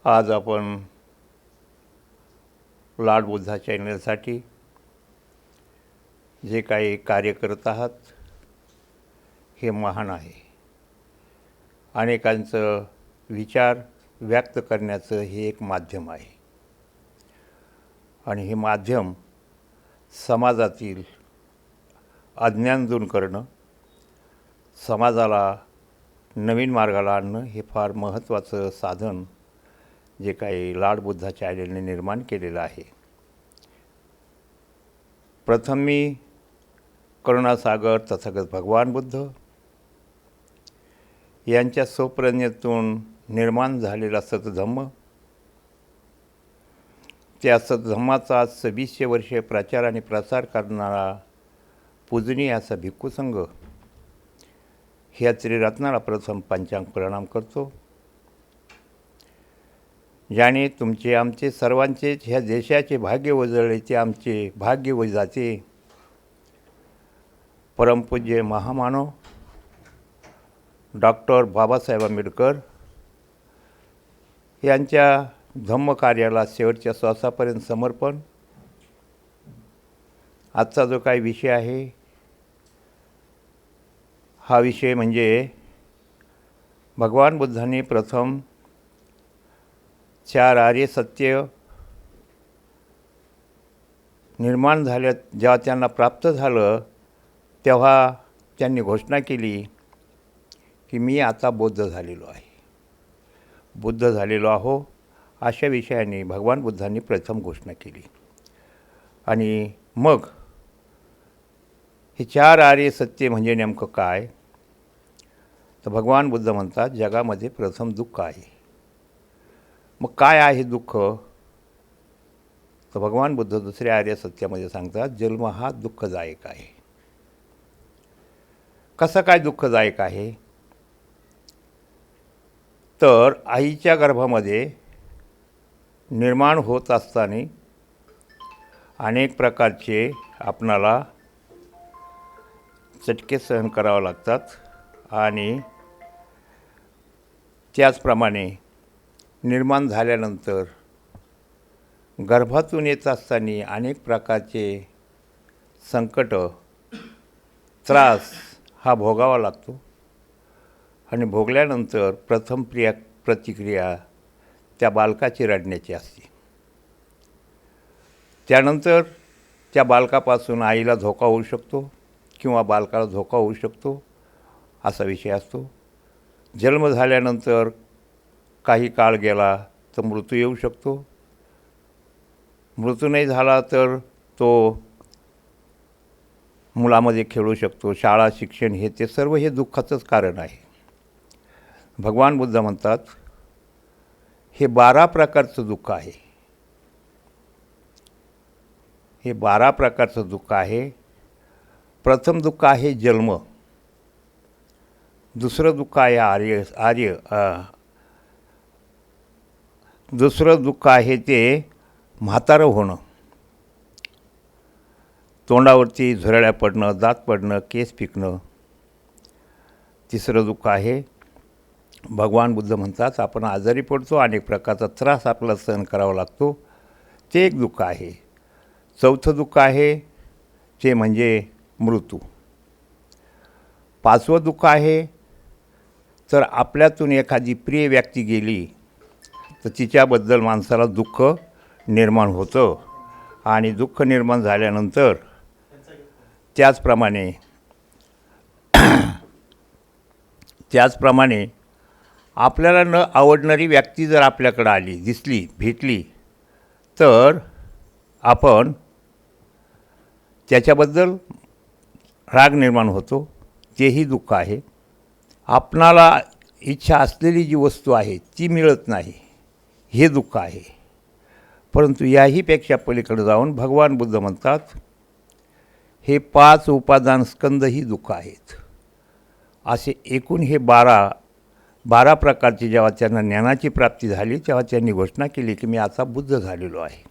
आज आपण लॉर्ड बुद्धा चॅनलसाठी जे काही कार्य करत आहात हे महान आहे. अनेकांचं विचार व्यक्त करण्याचं हे एक माध्यम आहे आणि हे माध्यम समाजातील अज्ञान दूर करणं, समाजाला नवीन मार्गाला आणणं हे फार महत्त्वाचं साधन जे काही लॉर्ड बुद्धा चॅनलने निर्माण केलेलं आहे. प्रथम मी करुणासागर तथागत भगवान बुद्ध यांच्या स्वप्रेरणेतून निर्माण झालेला सतधम्म, त्या सतधम्माचा 2600 वर्षे प्रचार आणि प्रसार करणारा पूजनीय असा भिक्खू संघ ह्या त्रिरत्नाला प्रथम पंचांग प्रणाम करतो. ज्याने तुमचे आमचे सर्वांचेच ह्या देशाचे भाग्य उजळले, ते आमचे भाग्य उजाचे परमपूज्य महामानव डॉक्टर बाबासाहेब आंबेडकर यांच्या धम्मकार्याला शेवटच्या श्वासापर्यंत समर्पण. आजचा जो काही विषय आहे हा विषय म्हणजे भगवान बुद्धांनी प्रथम 4 आर्य सत्य निर्माण झाल्या, जेव्हा त्यांना प्राप्त झालं तेव्हा त्यांनी घोषणा केली की मी आता बुद्ध झालेलो आहे, बुद्ध झालेलो आहो, अशा विषयाने भगवान बुद्धांनी प्रथम घोषणा केली. आणि मग हे 4 आर्य सत्य म्हणजे नेमकं काय, तर भगवान बुद्ध म्हणतात जगामध्ये प्रथम दुःख आहे. मग काय आहे दुःख, तर भगवान बुद्ध दुसऱ्या आर्य सत्यामध्ये सांगतात जन्म हा दुःखदायक आहे. कसं काय दुःखदायक आहे, तर आईच्या गर्भामध्ये निर्माण होत असताना अनेक प्रकारचे आपणाला चटके सहन करावे लागतात आणि त्याचप्रमाणे निर्माण झाल्यानंतर गर्भातून येत असताना अनेक प्रकारचे संकट, त्रास हा भोगावा लागतो आणि भोगल्यानंतर प्रथम प्रतिक्रिया त्या बालकाची रडण्याची असते. त्यानंतर त्या बालकापासून आईला धोका होऊ शकतो किंवा बालकाला धोका होऊ शकतो असा विषय असतो. जन्म झाल्यानंतर काही काळ गेला तर मृत्यू येऊ शकतो. मृत्यू नाही झाला तर तो मुलामध्ये खेळू शकतो. शाळा, शिक्षण ते सर्व हे दुःखाचंच कारण आहे. भगवान बुद्ध म्हणतात हे 12 प्रकारचं दुःख आहे. हे 12 प्रकारचं दुःख आहे. प्रथम दुःख आहे जन्म, दुसरं दुःख आहे दुसरं दुःख आहे ते म्हातारं होणं, तोंडावरती झुरळ्या पडणं, दात पडणं, केस पिकणं. तिसरं दुःख आहे भगवान बुद्ध म्हणतात आपण आजारी पडतो, अनेक प्रकारचा त्रास आपल्याला सहन करावा लागतो, ते एक दुःख आहे. चौथं दुःख आहे ते म्हणजे मृत्यू. 5वं दुःख आहे तर आपल्यातून एखादी प्रिय व्यक्ती गेली तर तिच्याबद्दल माणसाला दुःख निर्माण होतं आणि दुःख निर्माण झाल्यानंतर त्याचप्रमाणे आपल्याला न आवडणारी व्यक्ती जर आपल्याकडं आली, दिसली, भेटली तर आपण त्याच्याबद्दल राग निर्माण होतो, तेही दुःख आहे. आपणाला इच्छा असलेली जी वस्तू आहे ती मिळत नाही, हे दुःख आहे. परंतु याहीपेक्षा पलीकडे जाऊन भगवान बुद्ध म्हणतात हे 5 उपादान स्कंदही दुःख आहेत. असे एकूण हे 12 प्रकारचे जेव्हा त्यांना ज्ञानाची प्राप्ती झाली तेव्हा त्यांनी घोषणा केली की मी आता बुद्ध झालेलो आहे,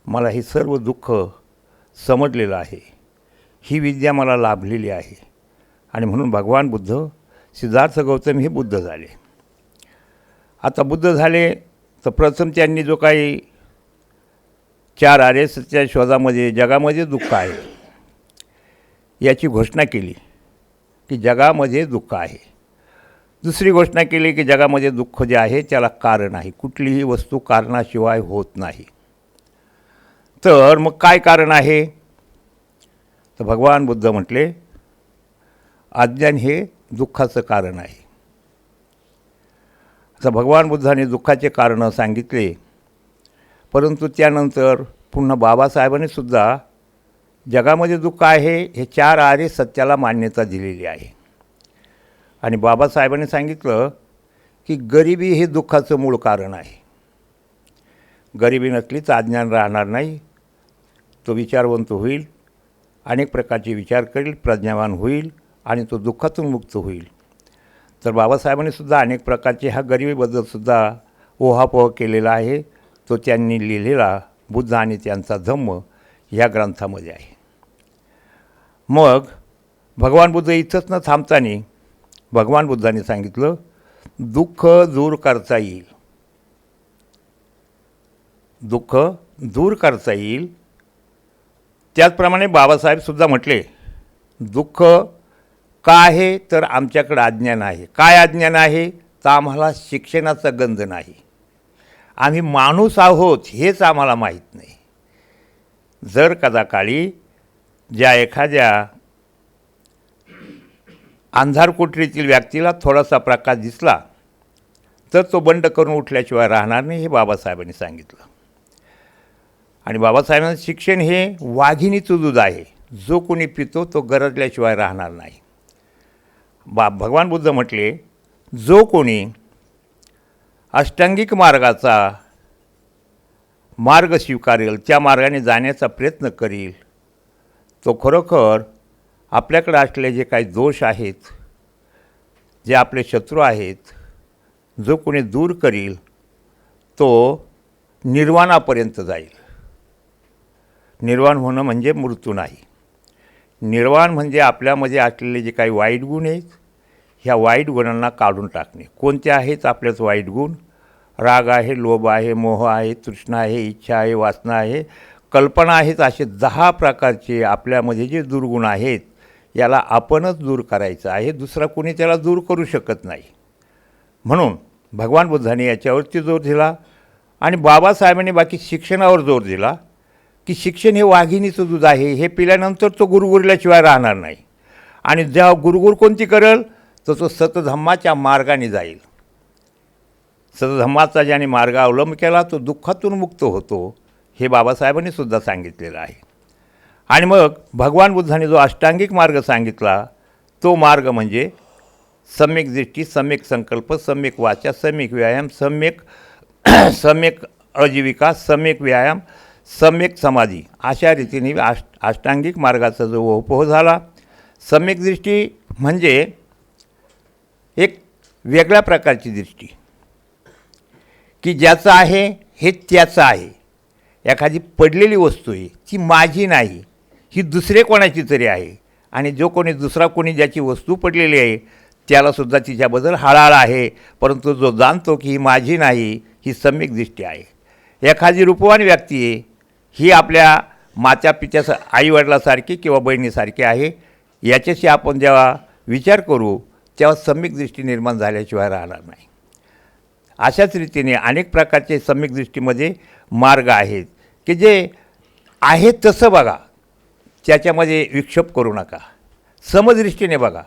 मला हे सर्व दुःख समजलेलं आहे, ही विद्या मला लाभलेली आहे. आणि म्हणून भगवान बुद्ध, सिद्धार्थ गौतम हे बुद्ध झाले. आता बुद्ध झाले तर प्रथम त्यांनी जो काही 4 आर्य सत्याच्या शोधामध्ये जगामध्ये दुःख आहे याची घोषणा केली की जगामध्ये दुःख आहे. दुसरी घोषणा केली की जगामध्ये दुःख जे आहे त्याला कारण आहे, कुठलीही वस्तू कारणाशिवाय होत नाही. तर मग काय कारण आहे? तर भगवान बुद्ध म्हटले अज्ञान हे दुःखाचं कारण आहे. आता भगवान बुद्धाने दुःखाचे कारणं सांगितले, परंतु त्यानंतर पुन्हा बाबासाहेबांनी सुद्धा जगामध्ये दुःख आहे हे 4 आर्य सत्याला मान्यता दिलेली आहे. आणि बाबासाहेबांनी सांगितलं की गरिबी हे दुःखाचं मूळ कारण आहे. गरिबी नसली तर अज्ञान राहणार नाही, तो विचारवंत होईल, अनेक प्रकारचे विचार करेल, प्रज्ञावान होईल आणि तो दुःखातून मुक्त होईल. तर बाबासाहेबांनी सुद्धा अनेक प्रकारचे ह्या गरिबीबद्दलसुद्धा ओहापोह केलेला आहे. तो त्यांनी लिहिलेला बुद्ध आणि त्यांचा धम्म ह्या ग्रंथामध्ये आहे. मग भगवान बुद्ध इथंच न थांबताना भगवान बुद्धांनी सांगितलं दुःख दूर करता येईल, दुःख दूर करता येईल. त्याचप्रमाणे बाबासाहेबसुद्धा म्हटले दुःख का आहे तर आमच्याकडं अज्ञान आहे. काय अज्ञान आहे? तर आम्हाला शिक्षणाचा गंध नाही, आम्ही माणूस आहोत हेच आम्हाला माहीत नाही. जर कदाकाळी ज्या एखाद्या अंधार कोठडीतील व्यक्तीला थोडासा प्रकाश दिसला तर तो बंड करून उठल्याशिवाय राहणार नाही, हे बाबासाहेबांनी सांगितलं. आणि बाबासाहेबांचं शिक्षण हे वाघिणीचं दूध आहे, जो कोणी पितो तो गरजल्याशिवाय राहणार नाही. भगवान बुद्ध म्हटले जो कोणी अष्टांगिक मार्गाचा मार्ग स्वीकारेल, त्या मार्गाने जाण्याचा प्रयत्न करील, तो खरोखर आपल्याकडे असलेले जे काही दोष आहेत, जे आपले शत्रू आहेत, जो कोणी दूर करील तो निर्वाणापर्यंत जाईल. निर्वाण होणं म्हणजे मृत्यू नाही. निर्वाण म्हणजे आपल्यामध्ये असलेले जे काही वाईट गुण आहेत, ह्या वाईट गुणांना काढून टाकणे. कोणते आहेत आपल्याच वाईट गुण? राग आहे, लोभ आहे, मोह आहे, तृष्णा आहे, इच्छा आहे, वासना आहे, कल्पना आहेत. असे 10 प्रकारचे आपल्यामध्ये जे दुर्गुण आहेत याला आपणच दूर करायचं आहे, दुसरा कोणी त्याला दूर करू शकत नाही. म्हणून भगवान बुद्धाने याच्यावरती जोर दिला आणि बाबासाहेबांनी बाकी शिक्षणावर जोर दिला की शिक्षण हे वाघिणीचं दूध आहे, हे पिल्यानंतर तो गुरगुरल्याशिवाय राहणार नाही. आणि जेव्हा गुरगुर कोणती करेल तर तो सतधम्माच्या मार्गाने जाईल. सतधम्माचा ज्याने मार्ग अवलंब केला तो दुःखातून मुक्त होतो, हे बाबासाहेबांनी सुद्धा सांगितलेलं आहे. आणि मग भगवान बुद्धाने जो अष्टांगिक मार्ग सांगितला तो मार्ग म्हणजे सम्यक दृष्टी, सम्यक संकल्प, सम्यक वाचा, सम्यक व्यायाम, सम्यक आजीविका, सम्यक व्यायाम, सम्यक समाधी. अशा रीतीने अष्टांगिक मार्गाचा जो उपयोग झाला. सम्यक दृष्टी म्हणजे एक वेगळ्या प्रकारची दृष्टी की ज्याचं आहे हे त्याचं आहे. एखादी पडलेली वस्तू आहे ती माझी नाही, ही दुसरे कोणाची तरी आहे. आणि जो कोणी दुसरा कोणी ज्याची वस्तू पडलेली आहे त्यालासुद्धा तिच्याबद्दल हळहळ आहे, परंतु जो जाणतो की ही माझी नाही, ही सम्यक दृष्टी आहे. एखादी रूपवान व्यक्ती आहे, ही आपल्या मात्या पित्या आईवडिलासारखी किंवा बहिणीसारखी आहे, याच्याशी आपण जेव्हा विचार करू तेव्हा सम्यक दृष्टी निर्माण झाल्याशिवाय राहणार नाही. अशाच रीतीने अनेक प्रकारचे सम्यक दृष्टीमध्ये मार्ग आहेत की जे आहे तसं बघा, त्याच्यामध्ये विक्षेप करू नका, समदृष्टीने बघा.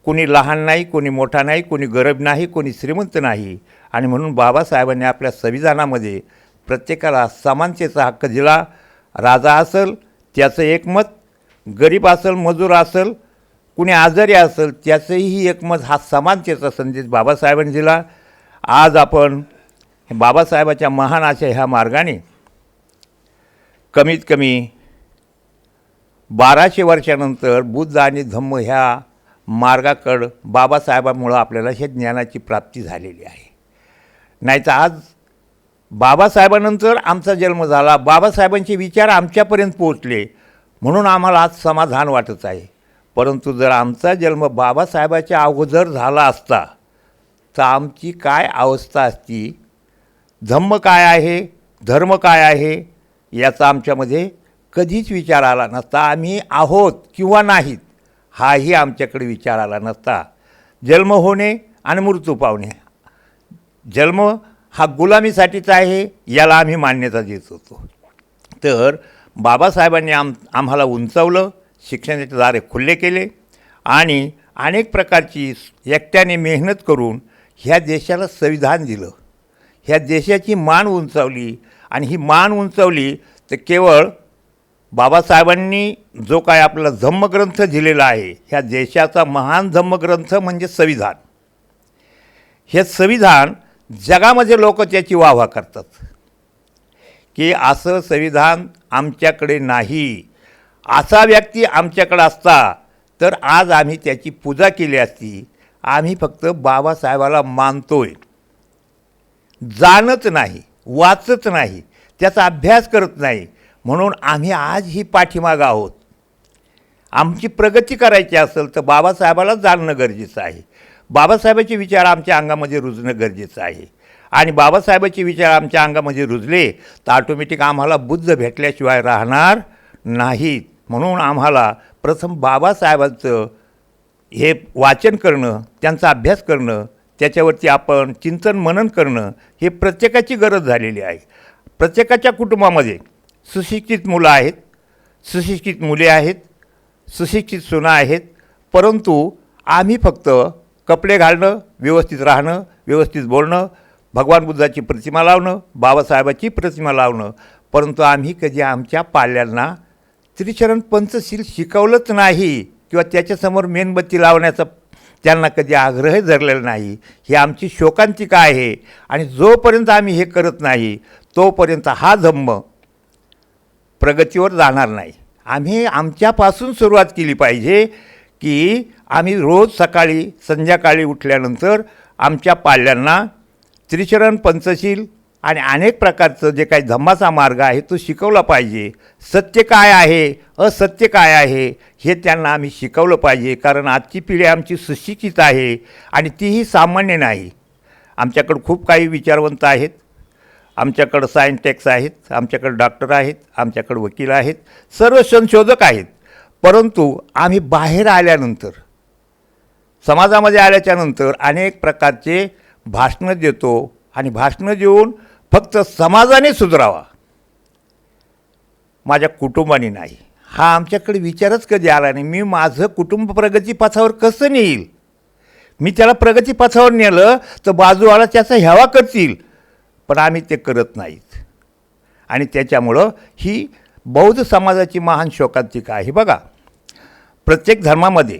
कोणी लहान नाही, कोणी मोठा नाही, कोणी गरीब नाही, कोणी श्रीमंत नाही. आणि म्हणून बाबासाहेबांनी आपल्या संविधानामध्ये प्रत्येकाला समानतेचा हक्क दिला. राजा असेल त्याचं एक मत, गरीब असेल, मजूर असेल, कुणी आजारी असेल त्याचंही एक मत, हा समानतेचा संदेश बाबासाहेबांनी दिला. आज आपण बाबासाहेबाच्या महान अशा ह्या मार्गाने कमीत कमी 1200 वर्षानंतर बुद्ध आणि धम्म ह्या मार्गाकडं बाबासाहेबांमुळं आपल्याला हे ज्ञानाची प्राप्ती झालेली आहे. नाहीतर आज बाबासाहेबांनंतर आमचा जन्म झाला, बाबासाहेबांचे विचार आमच्यापर्यंत पोहोचले म्हणून आम्हाला आज समाधान वाटत आहे. परंतु जर आमचा जन्म बाबासाहेबाच्या अगोदर झाला असता तर आमची काय अवस्था असती, धम्म काय आहे, धर्म काय आहे, याचा आमच्यामध्ये कधीच विचार आला नसता. आम्ही आहोत किंवा नाहीत हाही आमच्याकडे विचार आला नसता. जन्म होणे आणि मृत्यू पावणे, जन्म हा गुलामीसाठीच आहे, याला आम्ही मान्यता देत होतो. तर बाबासाहेबांनी आम्हाला उंचावलं, शिक्षणाचे दारे खुले केले आणि अनेक प्रकारची एकट्याने मेहनत करून ह्या देशाला संविधान दिलं, ह्या देशाची मान उंचावली. आणि ही मान उंचावली तर केवळ बाबासाहेबांनी जो काय आपला धम्मग्रंथ दिलेला आहे, ह्या देशाचा महान धम्मग्रंथ म्हणजे संविधान. हे संविधान जगामध्ये लोक त्याची वाहवा करतात की असं संविधान आमच्याकडे नाही, असा व्यक्ती आमच्याकडे असता तर आज आम्ही त्याची पूजा केली असती. आम्ही फक्त बाबासाहेबाला मानतोय, जाणत नाही, वाचत नाही, त्याचा अभ्यास करत नाही, म्हणून आम्ही आज ही पाठीमागं आहोत. आमची प्रगती करायची असेल तर बाबासाहेबाला जाणणं गरजेचं आहे, बाबासाहेबाचे विचार आमच्या अंगामध्ये रुजणं गरजेचं आहे. आणि बाबासाहेबाचे विचार आमच्या अंगामध्ये रुजले तर ऑटोमॅटिक आम्हाला बुद्ध भेटल्याशिवाय राहणार नाहीत. म्हणून आम्हाला प्रथम बाबासाहेबांचं हे वाचन करणं, त्यांचा अभ्यास करणं, त्याच्यावरती आपण चिंतन मनन करणं हे प्रत्येकाची गरज झालेली आहे. प्रत्येकाच्या कुटुंबामध्ये सुशिक्षित मुलं आहेत, सुशिक्षित मुले आहेत, सुशिक्षित सुना आहेत, परंतु आम्ही फक्त कपडे घालणं, व्यवस्थित राहणं, व्यवस्थित बोलणं, भगवान बुद्धाची प्रतिमा लावणं, बाबासाहेबाची प्रतिमा लावणं, परंतु आम्ही कधी आमच्या पाल्यांना त्रिचरण पंचशील शिकवलंच नाही किंवा त्याच्यासमोर मेणबत्ती लावण्याचा त्यांना कधी आग्रह धरलेला नाही. ही आमची शोकांतिका आहे. आणि जोपर्यंत आम्ही हे करत नाही तोपर्यंत हा धम्म प्रगतीवर जाणार नाही. आम्ही आमच्यापासून सुरुवात केली पाहिजे की आम्ही रोज सकाळी संध्याकाळी उठल्यानंतर आमच्या पाल्यांना त्रिचरण पंचशील आणि अनेक प्रकारचं जे काही धम्माचा मार्ग आहे तो शिकवला पाहिजे. सत्य काय आहे, असत्य काय आहे हे त्यांना आम्ही शिकवलं पाहिजे. कारण आजची पिढी आमची सुशिक्षित आहे आणि तीही सामान्य नाही. आमच्याकडं खूप काही विचारवंत आहेत, आमच्याकडं सायंटिस्ट आहेत, आमच्याकडं डॉक्टर आहेत, आमच्याकडं वकील आहेत, सर्व संशोधक आहेत. परंतु आम्ही बाहेर आल्यानंतर, समाजामध्ये आल्याच्यानंतर अनेक प्रकारचे भाषणं देतो आणि भाषणं देऊन फक्त समाजाने सुधारावा, माझ्या कुटुंबाने नाही, हा आमच्याकडे विचारच कधी आला नाही. मी माझं कुटुंब प्रगतीपथावर कसं नेईल? मी त्याला प्रगतीपथावर नेलं तर बाजूवाला त्याचा हेवा करतील, पण आम्ही ते करत नाहीत. आणि त्याच्यामुळं ही बौद्ध समाजाची महान शोकांतिका आहे. बघा, प्रत्येक धर्मामध्ये,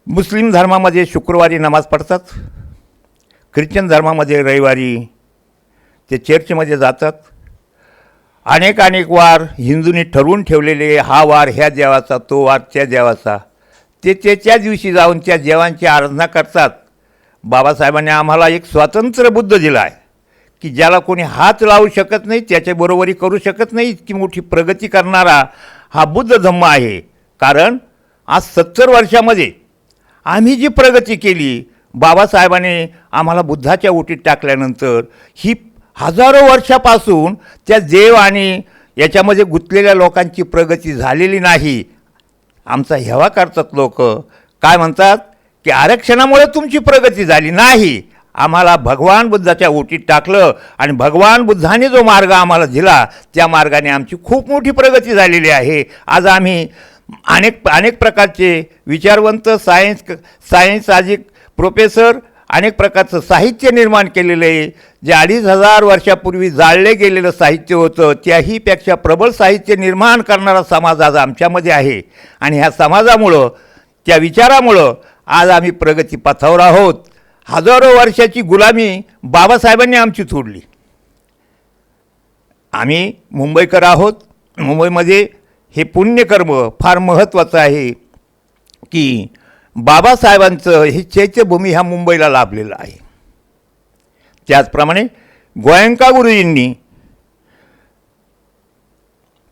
मुस्लिम धर्मामध्ये शुक्रवारी नमाज पढतात, ख्रिश्चन धर्मामध्ये रविवारी ते चर्चमध्ये जातात. अनेक वार हिंदूंनी ठरवून ठेवलेले, हा वार ह्या देवाचा, तो वार त्या देवाचा, ते त्या दिवशी जाऊन त्या देवांची आराधना करतात. बाबासाहेबांनी आम्हाला एक स्वातंत्र्य बुद्ध दिला आहे की ज्याला कोणी हात लावू शकत नाही, त्याच्याबरोबरी करू शकत नाही, इतकी मोठी प्रगती करणारा हा बुद्ध धम्म आहे. कारण आज 70 वर्षामध्ये आम्ही जी प्रगती केली, बाबासाहेबांनी आम्हाला बुद्धाच्या ओटीत टाकल्यानंतर ही हजारो वर्षापासून त्या देव आणि याच्यामध्ये गुंतलेल्या लोकांची प्रगती झालेली नाही. आमचा हेवा करतात लोक, काय म्हणतात की आरक्षणामुळे तुमची प्रगती झाली नाही. आम्हाला भगवान बुद्धाच्या ओटीत टाकलं आणि भगवान बुद्धाने जो मार्ग आम्हाला दिला त्या मार्गाने आमची खूप मोठी प्रगती झालेली आहे. आज आम्ही अनेक प्रकारचे विचारवंत, सायन्स अधिक प्रोफेसर, अनेक प्रकारचं साहित्य निर्माण केलेलं आहे. जे 2500 वर्षापूर्वी जाळले गेलेलं साहित्य होतं त्याहीपेक्षा प्रबळ साहित्य निर्माण करणारा समाज आज आमच्यामध्ये आहे. आणि ह्या समाजामुळं, त्या विचारामुळं आज आम्ही प्रगतीपथावर आहोत. हजारो वर्षाची गुलामी बाबासाहेबांनी आमची तोडली. आम्ही मुंबईकर आहोत. मुंबईमध्ये हे पुण्यकर्म फार महत्त्वाचं आहे की बाबासाहेबांचं ही चैत्यभूमी ह्या मुंबईला लाभलेलं आहे. त्याचप्रमाणे गोयंका गुरुजींनी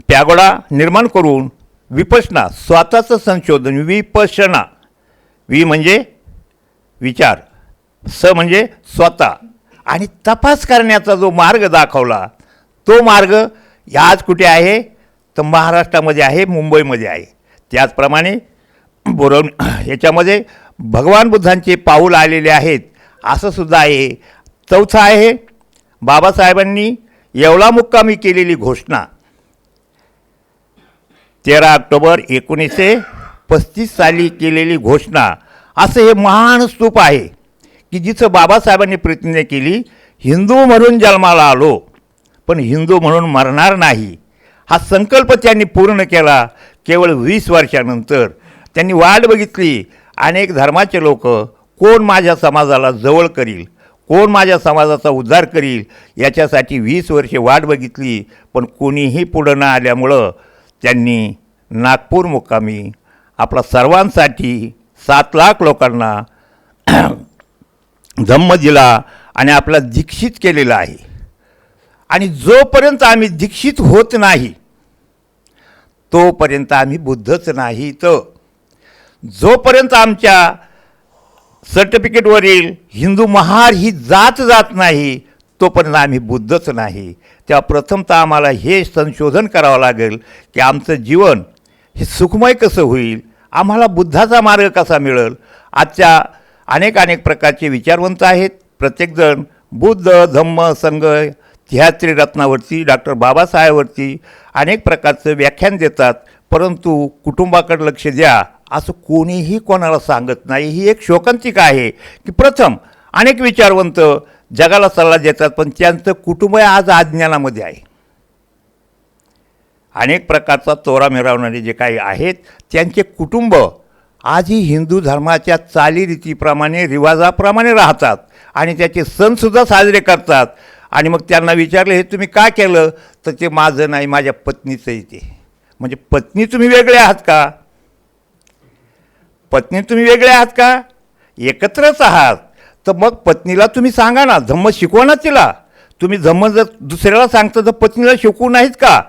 पॅगोडा निर्माण करून विपश्यना, स्वतःचं संशोधन, विपश्यना, वि म्हणजे विचार, स म्हणजे स्वतः, आणि तपास करण्याचा जो मार्ग दाखवला तो मार्ग आज कुठे आहे तर महाराष्ट्रामध्ये आहे, मुंबईमध्ये आहे. त्याचप्रमाणे याच्यामध्ये भगवान बुद्धांचे पाऊल आलेले आहेत असं सुद्धा आहे. चौथा आहे बाबासाहेबांनी येवला मुक्कामी केलेली घोषणा 13 ऑक्टोबर 1935 साली केलेली घोषणा. असं हे महान स्तूप आहे की जिथं बाबासाहेबांनी प्रतिज्ञा केली, हिंदू म्हणून जन्माला आलो पण हिंदू म्हणून मरणार नाही. हा संकल्प त्यांनी पूर्ण केला. केवळ 20 वर्षानंतर त्यांनी वाट बघितली. अनेक धर्माचे लोक कोण माझ्या समाजाला जवळ करील, कोण माझ्या समाजाचा उद्धार करील याच्यासाठी 20 वर्षे वाट बघितली, पण कोणीही पुढं न आल्यामुळं त्यांनी नागपूर मुक्कामी आपला सर्वांसाठी 7 लाख लोकांना धम्म दिला आणि आपला दीक्षित केलेला आहे. आणि जोपर्यंत आम्ही दीक्षित होत नाही तोपर्यंत आम्ही बुद्धच नाही. तर जोपर्यंत आमच्या सर्टिफिकेटवरील हिंदू महार ही जात नाही तोपर्यंत आम्ही बुद्धच नाही. तेव्हा प्रथमतः आम्हाला हे संशोधन करावं लागेल की आमचं जीवन हे सुखमय कसं होईल, आम्हाला बुद्धाचा मार्ग कसा मिळेल. आजच्या अनेक प्रकारचे विचारवंत आहेत. प्रत्येकजण बुद्ध, धम्म, संघ ह्या त्रिरत्नावरती, डॉक्टर बाबासाहेबवरती अनेक प्रकारचं व्याख्यान देतात, परंतु कुटुंबाकडे लक्ष द्या असं कोणीही कोणाला सांगत नाही. ही एक शोकांतिका आहे की प्रथम अनेक विचारवंत जगाला सल्ला देतात पण त्यांचं कुटुंब आज अज्ञानामध्ये आहे. अनेक प्रकारचा चोरा मिरवणारे जे काही आहेत त्यांचे कुटुंब आजही हिंदू धर्माच्या चालीरीतीप्रमाणे, रिवाजाप्रमाणे राहतात आणि त्याचे सणसुद्धा साजरे करतात. आणि मग त्यांना विचारलं हे तुम्ही का केलं तर ते माझं नाही, माझ्या पत्नीचं येते. म्हणजे पत्नी तुम्ही वेगळे आहात का? पत्नी तुम्ही वेगळे आहात का? एकत्रच आहात. तर मग पत्नीला तुम्ही सांगा ना, धम्म शिकवा ना तिला. तुम्ही धम्म जर दुसऱ्याला सांगता तर पत्नीला शिकवू नाहीत का?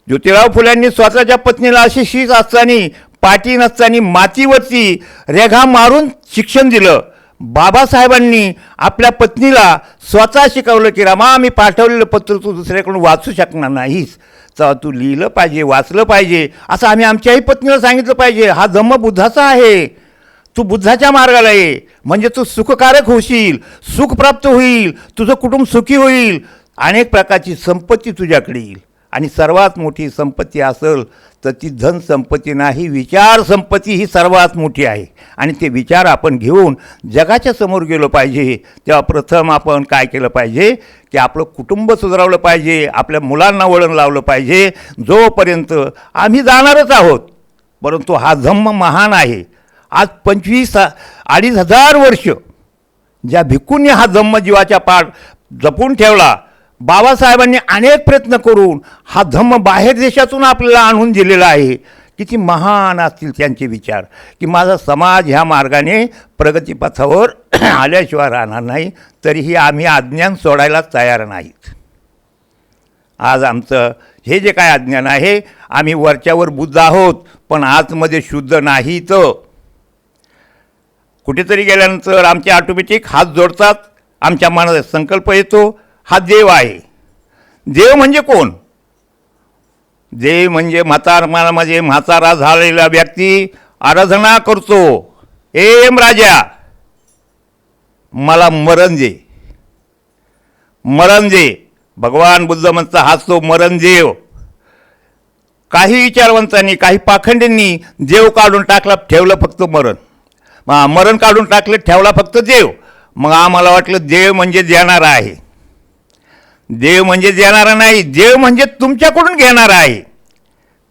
ज्योतिराव फुल्यांनी स्वतःच्या पत्नीला अशी शीच असताना, पाठी नसताना मातीवरती रेघा मारून शिक्षण दिलं. बाबासाहेबांनी आपल्या पत्नीला स्वतः शिकवलं की रामा, आम्ही पाठवलेलं पत्र तू दुसऱ्याकडून वाचू शकणार नाहीस, तर तू लिहिलं पाहिजे, वाचलं पाहिजे, असं आम्ही आमच्याही पत्नीला सांगितलं पाहिजे. हा धम्म बुद्धाचा आहे. तू बुद्धाच्या मार्गाला ये म्हणजे तू सुखकारक होशील, सुख प्राप्त होईल, तुझं कुटुंब सुखी होईल, अनेक प्रकारची संपत्ती तुझ्याकडे येईल. आणि सर्वात मोठी संपत्ती असेल तर ती धन संपत्ती नाही, विचार संपत्ती ही सर्वात मोठी आहे. आणि ते विचार आपण घेऊन जगाच्या समोर गेलो पाहिजे. तेव्हा प्रथम आपण काय केलं पाहिजे की आपलं कुटुंब सुधारवलं पाहिजे, आपल्या मुलांना वळण लावलं पाहिजे. जोपर्यंत आम्ही जाणारच आहोत, परंतु हा धम्म महान आहे. आज 25,000-2,500 वर्ष ज्या भिक्खूंनी हा धम्म जीवाच्या पाठ जपून ठेवला, बाबासाहेबांनी अनेक प्रयत्न करून हा धम्म बाहेर देशातून आपल्याला आणून दिलेला आहे. किती महान असतील त्यांचे विचार की माझा समाज ह्या मार्गाने प्रगतीपथावर आल्याशिवाय राहणार नाही. तरीही आम्ही अज्ञान सोडायला तयार नाहीत. आज आमचं हे जे काय अज्ञान आहे, आम्ही वरच्यावर बुद्ध आहोत पण आतमध्ये शुद्ध नाही. तर कुठेतरी गेल्यानंतर आमचे ऑटोमॅटिक हात जोडतात, आमच्या मनात संकल्प येतो हा देव आहे. देव म्हणजे कोण? देव म्हणजे म्हातारपणामध्ये म्हातारा झालेला व्यक्ती आराधना करतो, एम राजा मला मरण दे, मरण दे. भगवान बुद्ध म्हणतात हाच तो मरण देव. काही विचारवंतांनी, काही पाखंडींनी देव काढून टाकला, ठेवलं फक्त मरण. मरण काढून टाकलं, ठेवला फक्त देव. मग आम्हाला वाटलं देव म्हणजे देणारा आहे. देव म्हणजे देणारा नाही, देव म्हणजे तुमच्याकडून घेणारा आहे.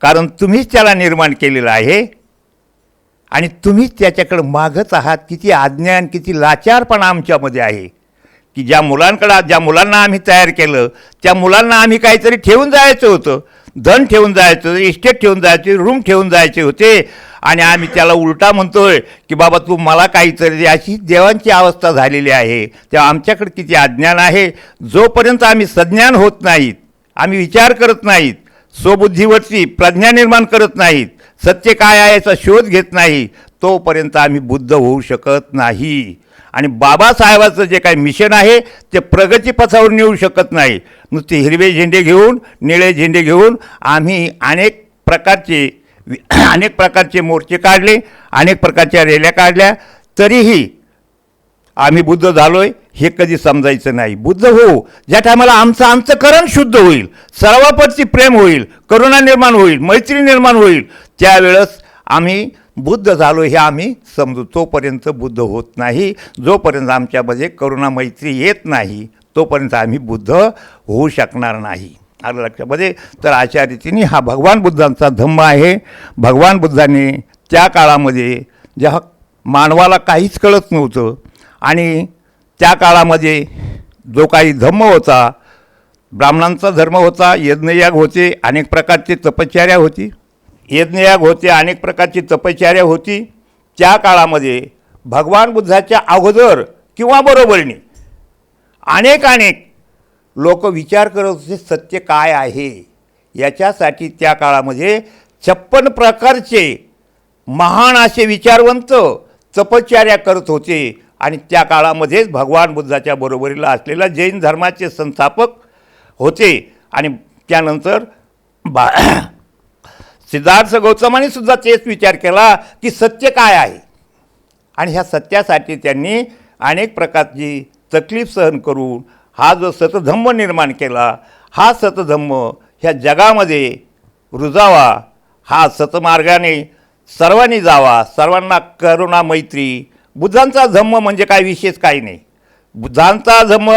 कारण तुम्हीच त्याला निर्माण केलेलं आहे आणि तुम्हीच त्याच्याकडे मागत आहात. किती अज्ञान, किती लाचारपणा आमच्यामध्ये आहे की ज्या मुलांना आम्ही तयार केलं त्या मुलांना आम्ही काहीतरी ठेवून जायचं होतं, धन ठेवून जायचं होतं, इस्टेट ठेवून जायचे, रूम ठेवून जायचे होते, आणि आम्ही त्याला उलटा म्हणतोय की बाबा तू मला काहीतरी दे. अशी देवांची अवस्था झालेली आहे. तेव्हा आमच्याकडे किती अज्ञान आहे. जोपर्यंत आम्ही सज्ञान होत नाहीत, आम्ही विचार करत नाहीत, स्वबुद्धीवरती प्रज्ञा निर्माण करत नाहीत, सत्य काय आहे याचा शोध घेत नाही, तोपर्यंत आम्ही बुद्ध होऊ शकत नाही. आणि बाबासाहेबाचं जे काही मिशन आहे ते प्रगतीपथावर नेऊ शकत नाही. नुसते हिरवे झेंडे घेऊन, निळे झेंडे घेऊन आम्ही अनेक प्रकारचे मोर्चे काढले, अनेक प्रकारच्या रॅल्या काढल्या, तरीही आम्ही बुद्ध झालोय हे कधी समजायचं नाही. बुद्ध होऊ ज्या टायमाला आमचं अंतःकरण शुद्ध होईल, सर्वाप्रती प्रेम होईल, करुणा निर्माण होईल, मैत्री निर्माण होईल, त्यावेळेस आम्ही बुद्ध झालो हे आम्ही समजू. तोपर्यंत बुद्ध होत नाही. जोपर्यंत आमच्यामध्ये करुणा मैत्री येत नाही तोपर्यंत आम्ही बुद्ध होऊ शकणार नाही. आलं लक्षामध्ये. तर अशा रीतीने हा भगवान बुद्धांचा धम्म आहे. भगवान बुद्धांनी त्या काळामध्ये जेव्हा मानवाला काहीच कळत नव्हतं आणि त्या काळामध्ये जो काही धम्म होता, ब्राह्मणांचा धर्म होता, यज्ञयाग होते, अनेक प्रकारची तपश्चर्या होती, यज्ञयाग होते, अनेक प्रकारची तपश्चर्या होती. त्या काळामध्ये भगवान बुद्धाच्या अगोदर किंवा बरोबरीने अनेक लोक विचार करत होते सत्य काय आहे. याच्यासाठी त्या काळामध्ये 56 प्रकारचे महान असे विचारवंत तपश्चर्या करत होते. आणि त्या काळामध्येच भगवान बुद्धाच्या बरोबरीला असलेला जैन धर्माचे संस्थापक होते. आणि त्यानंतर सिद्धार्थ गौतमाने सुद्धा तेच विचार केला की सत्य काय आहे. आणि ह्या सत्यासाठी त्यांनी अनेक प्रकारची तकलीफ सहन करून हा जो सतधम्म निर्माण केला. हा सतधम्म ह्या जगामध्ये रुजावा, हा सतमार्गाने सर्वांनी जावा, सर्वांना करुणा मैत्री. बुद्धांचा धम्म म्हणजे काय विशेष काही नाही. बुद्धांचा धम्म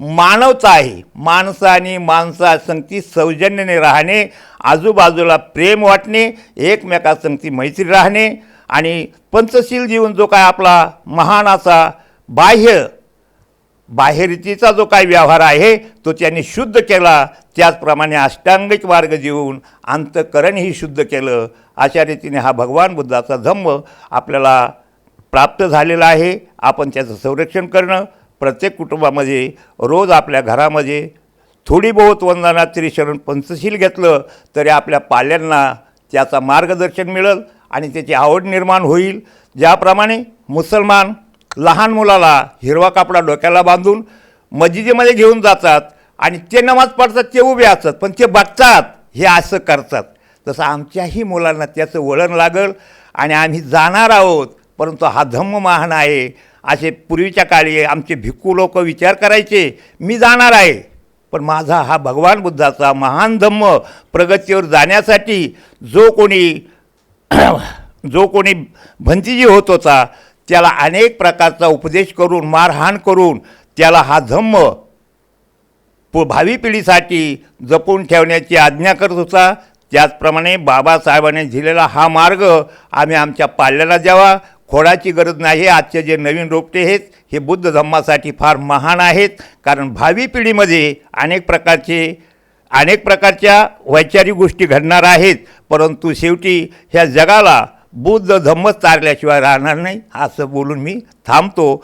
मानवता आहे. माणसाने माणसासंगती सौजन्याने राहणे, आजूबाजूला प्रेम वाटणे, एकमेकासंगती मैत्री राहणे आणि पंचशील जीवन जो काय आपला महान असा बाहेरीतीचा जो काही व्यवहार आहे तो त्यांनी शुद्ध केला. त्याचप्रमाणे अष्टांगिक मार्ग जीवन अंतःकरणही शुद्ध केलं. अशा रीतीने हा भगवान बुद्धाचा धम्म आपल्याला प्राप्त झालेला आहे. आपण त्याचं संरक्षण करणं, प्रत्येक कुटुंबामध्ये रोज आपल्या घरामध्ये थोडी बहुत वंदना त्रिशरण पंचशील घेतलं तरी आपल्या पाल्यांना त्याचा मार्गदर्शन मिळेल आणि त्याची आवड निर्माण होईल. ज्याप्रमाणे मुसलमान लहान मुलाला हिरवा कापडा डोक्याला बांधून मस्जिदीमध्ये घेऊन जातात आणि ते नमाज पढतात, ते उभे असतात पण ते बघतात, हे असं करतात. तसं आमच्याही मुलांना त्याचं वळण लागल आणि आम्ही जाणार आहोत. परंतु हा धम्म महान आहे. असे पूर्वीच्या काळी आमचे भिक्खू लोक विचार करायचे मी जाणार आहे, पण माझा हा भगवान बुद्धाचा महान धम्म प्रगतीवर जाण्यासाठी जो कोणी भंतीजी होत होता त्याला अनेक प्रकारचा उपदेश करून, मारहाण करून त्याला हा धम्म भावी पिढीसाठी जपून ठेवण्याची आज्ञा करत होता. त्याचप्रमाणे बाबासाहेबांनी दिलेला हा मार्ग आम्ही आमच्या पाल्याला द्यावा. खोडाची गरज नाही. आजचे जे नवीन रोपटे आहेत हे बुद्ध धम्मासाठी फार महान आहेत. कारण भावी पिढीमध्ये अनेक प्रकारच्या वैचारिक गोष्टी घडणार आहेत. परंतु शेवटी ह्या जगाला बुद्ध धम्मच तारल्याशिवाय राहणार नाही. असं बोलून मी थांबतो.